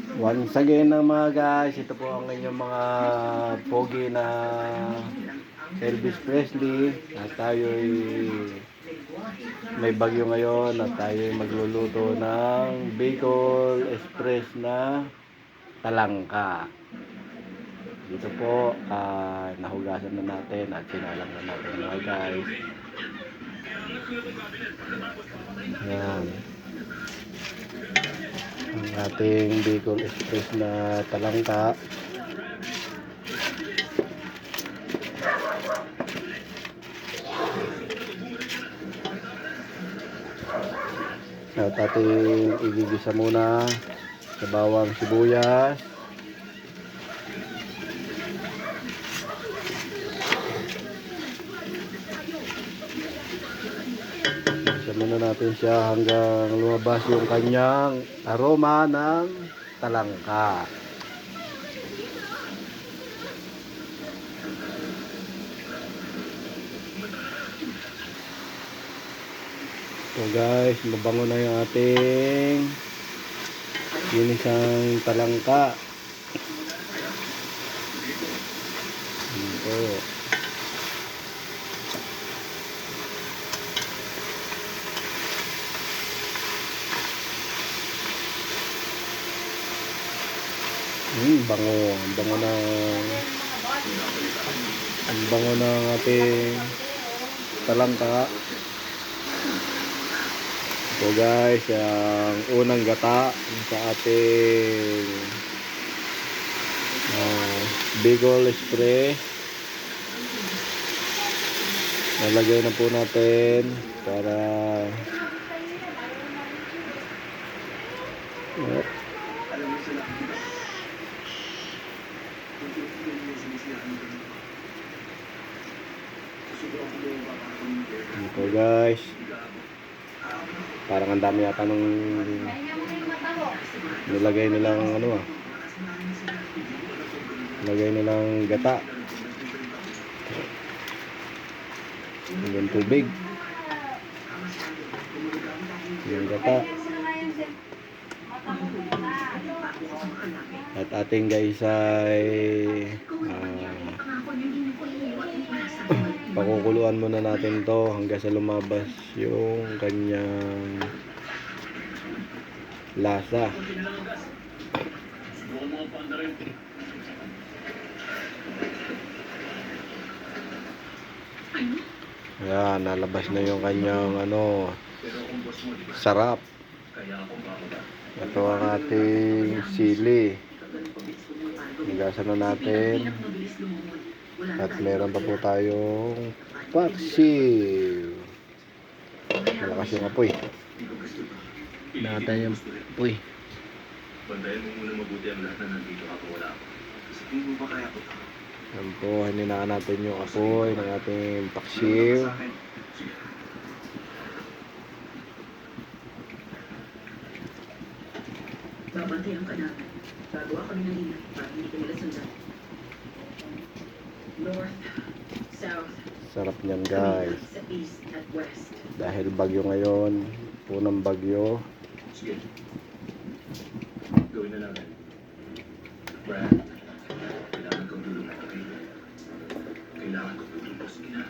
Once again mga guys, ito po ang inyong mga pogi na Elvis Presley at tayo'y may bagyo ngayon at tayo'y magluluto ng Bicol Express na talangka. Dito po, nahugasan na natin at sinalang na natin mga guys. Yan. Ang ating Bicol Express na talangka. At ating igigisa muna sa bawang sibuyas. Igisa muna natin siya hanggang lumabas yung kanyang aroma ng talangka. So guys, mabango na yung ating ginisang talangka. Ito. Bango. Ang bango ng ating talangka. So guys, ang unang gata sa ating Bicol Express. Nalagay na po natin para ito guys. Parang ang dami yata nung nilagay nilang nilagay nilang gata. Yung tubig. Yung gata. At ating guys ay pakukuluan muna natin to hanggang sa lumabas yung kanyang lasa. Ayan, nalabas na yung kanyang sarap. Ito ang ating sili. Higasan na natin. At meron pa po tayong paksiw. Malakas yung apoy. Natin yung apoy. Bandayan mo muna mabuti ang lahat na nandito ako wala ako. Sa tingin mo ba kaya ako tao? Yan po, hininaan natin yung apoy ng ating paksiw. Babantayan ka namin. Gagawa kami ng ingat para hindi ka nila sundan. North, south, Sarap niyan guys. sa east at west. Dahil bagyo ngayon, punang bagyo. Sige. Gawin na namin. Brad, kailangan kong tulungan ka kayo. Kailangan kong tulungan sa gina.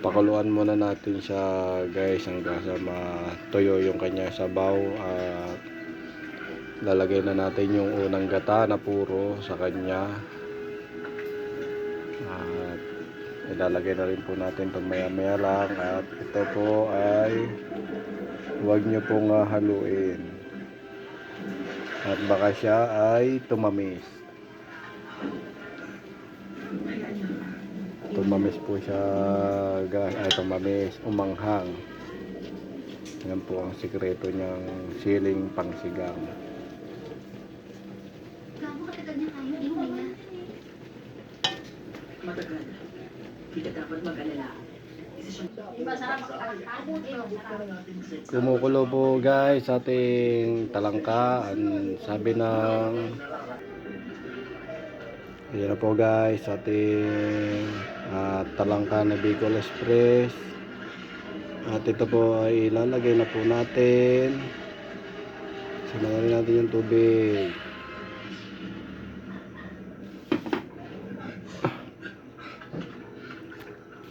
Pakuluan muna natin siya guys hanggang sa matuyo yung kanya sabaw at lalagay na natin yung unang gata na puro sa kanya at ilalagay na rin po natin pag maya maya lang at ito po ay huwag nyo pong haluin at baka siya ay tumamis. Tumamis po siya guys, ay tumamis, umanghang. Yan po ang sikreto niyang siling pangsigang. Gaano katagal niya tayo hihinga? Matagal. Hindi ka dapat mag-alala. Isa siyang Kumukulo po guys sa ating talangka. Sabi ng Ayan na po guys, ating talangka na Bicol Express. At ito po ay ilalagay na po natin. Samahan natin yung tubig.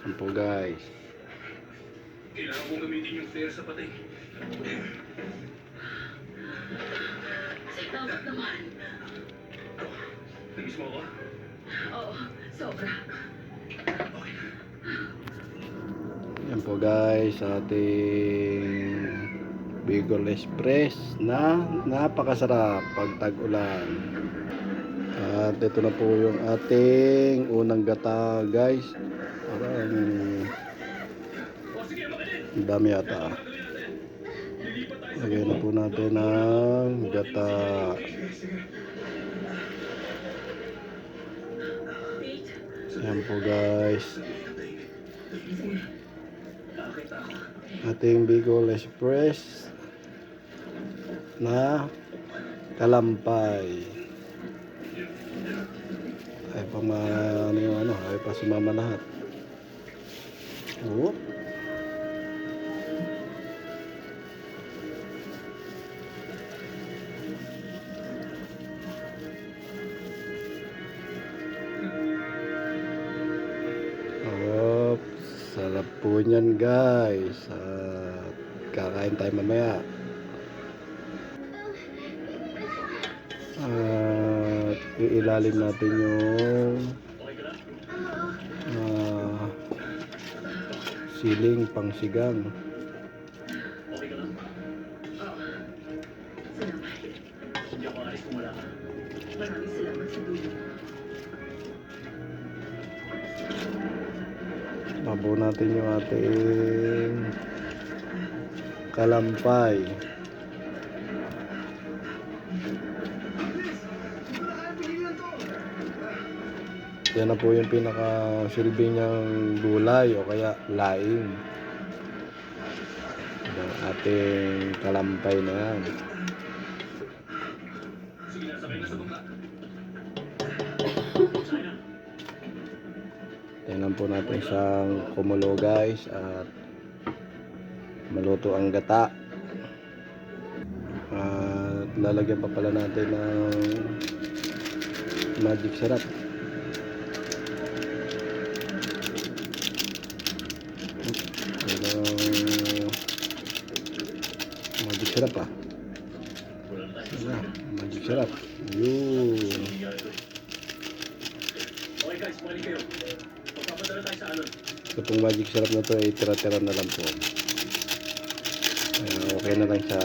Yan po guys. Kailangan kong gamitin yung flare sa patay. Salamat naman. Namiss mo ako? Oo, sobra. Okay. Yan po guys, ating Bicol Express na napakasarap pag tag-ulan. At ito na po yung ating unang gata guys. Parang O sige, makinig! ang dami yata. Lilipat tayo sa Lagyan na po natin ng gata. Pete, Yan po guys. Bakit ako? Ating Bicol Express na kalampay. Ay pa ano yung ano, ay pa sumama lahat. Oh. Oh, sarap po niyan guys. At kakain tayo mamaya. At iilalim natin yung Okay ka lang? siling pangsigang. Okay ka lang? oo. Salamat. Hindi ako alis kung wala ka. Maraming salamat sa dulo. Babaw natin yung ating kalampay. Yan na po yung pinaka silbi niyang gulay o kaya laing. Ang ating kalampay na yan. Sige na, sabay na sa bangka. Sana. Tingnan po natin siyang kumulo guys at maluto ang gata. At lalagyan pa pala natin ng magic syrup. Magic syrup ah. Wala na tayo. Ano, magic syrup. Yun. Okay guys, mali kayo. Magpapadala tayo sa alon. Ito pong magic syrup na to ay tira-tira na lang po. Okay na lang siya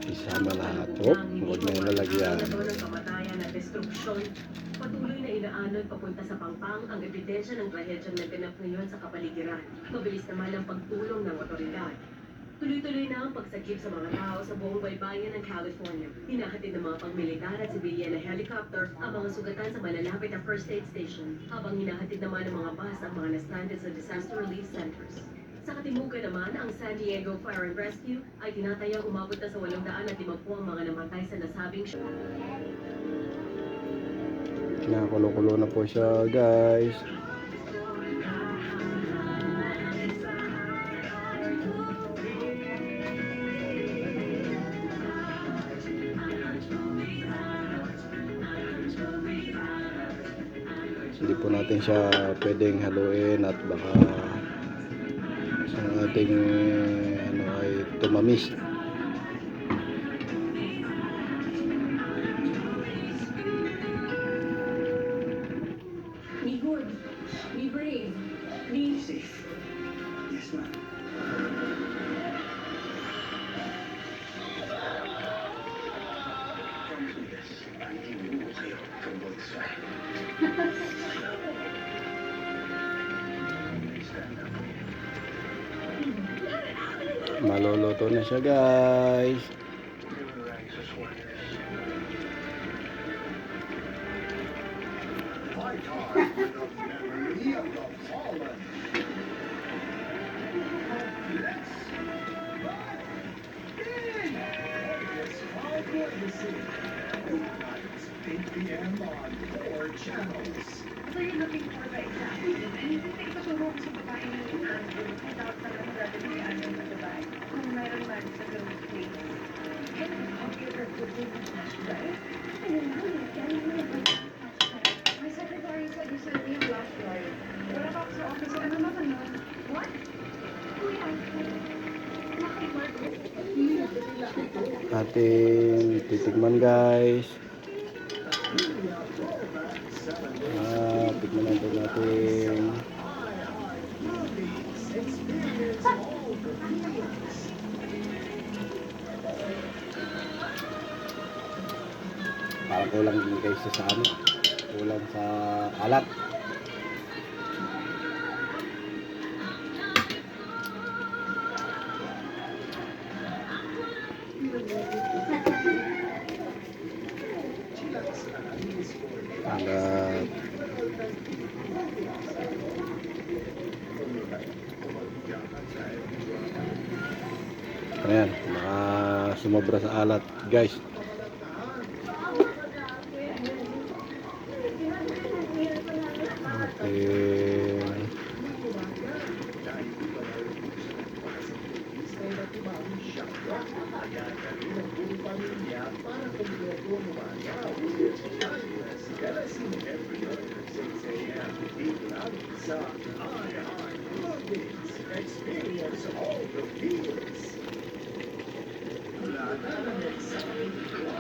isama lahat. Oh, huwag na yung lalagyan. Ito ng kamatayan at destruksyon. Patuloy na inaanod papunta sa Pampang ang ebidensya ng trahedyang naganap ngayon sa kapaligiran. Mabilis naman ang pagtulong ng otoridad. Tuloy-tuloy na ang pagsagip sa mga tao sa buong baybayin ng California. Hinahatid ng mga pagmilitar at sibilyan na helicopter ang mga sugatan sa malalapit na first aid station, habang hinahatid naman ng mga bus ang mga na-stranded sa disaster relief centers. Sa katimukan naman, ang San Diego Fire and Rescue ay tinatayang umabot na sa 850 ang mga namatay sa nasabing Nakulo-kulo na po siya guys. Hindi po natin siya pwedeng haluin at baka ang ating ano ay tumamis. Be good, be brave, be Safe. Yes, ma'am. Promise me this. Hindi mo kayo from both sides. Stand up. Maluluto na siya guys. Fight hard for the memory of the fallen. Let's buy big. It's all good to see. Weeknights, 8 p.m. on 4 channels. So you're looking for the exact reason, and you think the show Ating titikman guys. Tikman natin. Parang kulang din guys sa ano. Kulang sa alat. Alat. Ayan, baka sumobra sa alat guys. Okay.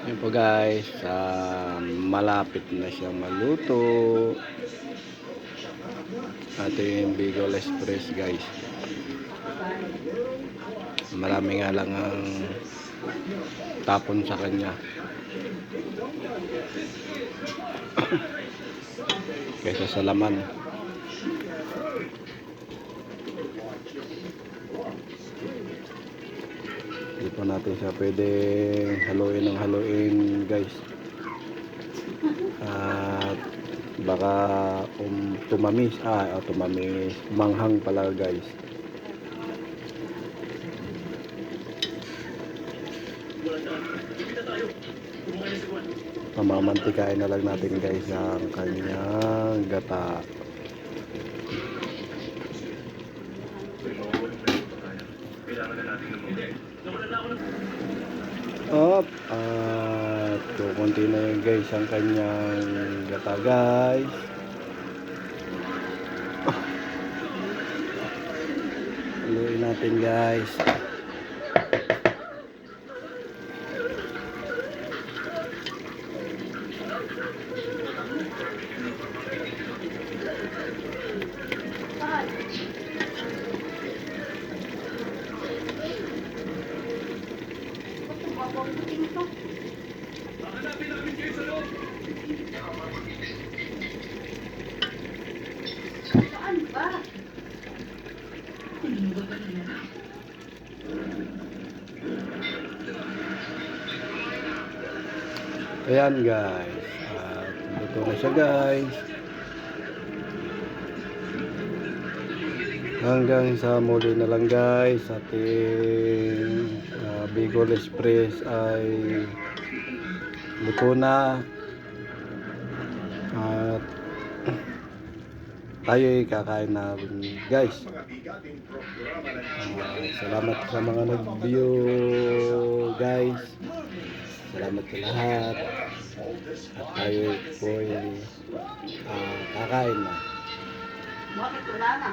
Yan po guys, malapit na siya maluto. Ating Bicol Express guys. Marami nga lang ang tapon sa kanya. Kaysa sa laman. Hindi pa natin siya pwedeng haluin ng haluin guys. At baka tumamis. Tumamis. Manghang pala guys. Mamamantikain na lang natin guys ang kanyang gata. At kukunti na yun guys ang kanyang gata guys. Haluin natin guys. Saan ba? Ayan guys. At luto na siya guys. Hanggang sa muli na lang guys. Ating Bicol Express ay luto na. At tayo'y kakain na rin guys. Salamat sa mga nag-view guys. Salamat sa lahat. At tayo po'y kakain na. Bakit wala na?